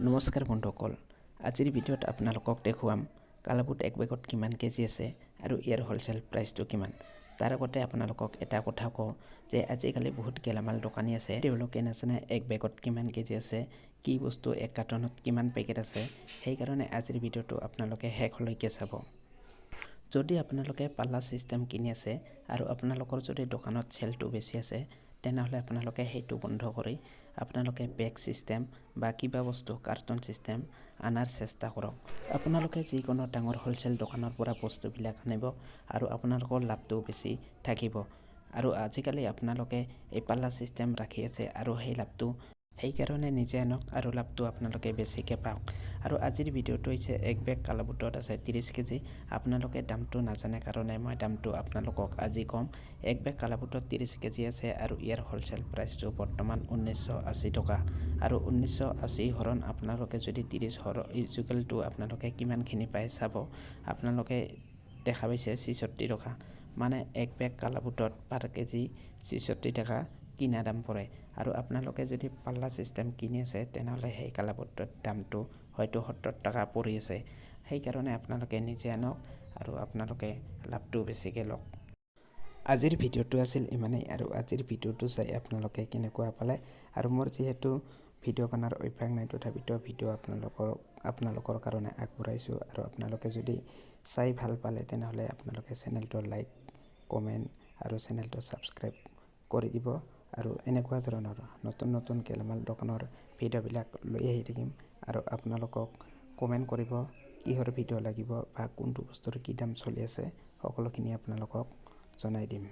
নমস্কাৰ বন্ধুসকল, আজিৰ ভিডিঅ'ত আপোনালোকক দেখুৱাম কালাবুট এক বেগত কিমান কেজি আছে আৰু ইয়াৰ হোলচেল প্ৰাইচটো কিমান। তাৰ আগতে আপোনালোকক এটা কথা কওঁ যে আজিকালি বহুত গেলামাল দোকানী আছে, তেওঁলোকে নাজানে এক বেগত কিমান কেজি আছে, কি বস্তু এক কাৰ্টনত কিমান পেকেট আছে। সেইকাৰণে আজিৰ ভিডিঅ'টো আপোনালোকে শেষলৈকে চাব। যদি আপোনালোকে পাল্লা চিষ্টেম কিনি আছে আৰু আপোনালোকৰ যদি দোকানত চেলটো বেছি আছে, তেনেহ'লে আপোনালোকে সেইটো বন্ধ কৰি আপোনালোকে বেগ চিষ্টেম বা কিবা বস্তু কাৰ্টন চিষ্টেম আনাৰ চেষ্টা কৰক। আপোনালোকে যিকোনো ডাঙৰ হোলচেল দোকানৰ পৰা বস্তুবিলাক আনিব আৰু আপোনালোকৰ লাভটো বেছি থাকিব। আৰু আজিকালি আপোনালোকে এই পাল্লা চিষ্টেম ৰাখি আছে আৰু সেই লাভটো সেইকাৰণে নিজে আনক আৰু লাভটো আপোনালোকে বেছিকৈ পাওক। আৰু আজিৰ ভিডিঅ'টো হৈছে এক বেগ কালাবুটত আছে 30 কেজি। আপোনালোকে দামটো নাজানে কাৰণে মই দামটো আপোনালোকক আজি ক'ম। এক বেগ কালাবুটত 30 কেজি আছে আৰু ইয়াৰ হোলচেল প্ৰাইচটো বৰ্তমান 1980 টকা। আৰু 1980 হৰণ আপোনালোকে যদি 30 ইজুকেলটো আপোনালোকে কিমানখিনি পায় চাব। আপোনালোকে দেখা পাইছে 66 টকা, মানে এক বেগ কালাবুটত পাৰ কেজি 66 টকা কিনা দাম পৰে। আৰু আপোনালোকে যদি পাল্লা চিষ্টেম কিনি আছে তেনেহ'লে সেই কালাবুটৰ দামটো হয়তো 70 টকা পৰি আছে। সেইকাৰণে আপোনালোকে নিজে আনক আৰু আপোনালোকে লাভটো বেছিকৈ লওক। আজিৰ ভিডিঅ'টো আছিল ইমানেই, আৰু আজিৰ ভিডিঅ'টো চাই আপোনালোকে কেনেকুৱা পালে। আৰু মোৰ যিহেতু ভিডিঅ' বনোৱাৰ অভ্যাস নাই, তথাপিতো ভিডিঅ' আপোনালোকৰ কাৰণে আগবঢ়াইছোঁ। আৰু আপোনালোকে যদি চাই ভাল পালে তেনেহ'লে আপোনালোকে চেনেলটো লাইক, কমেণ্ট আৰু চেনেলটো ছাবস্ক্ৰাইব কৰি দিব। আৰু এনেকুৱা ধৰণৰ নতুন নতুন গেলামাল দোকানৰ ভিডিঅ'বিলাক লৈ আহি থাকিম। আৰু আপোনালোকক কমেণ্ট কৰিব কিহৰ ভিডিঅ' লাগিব বা কোনটো বস্তুৰ কি দাম চলি আছে, সকলোখিনি আপোনালোকক জনাই দিম।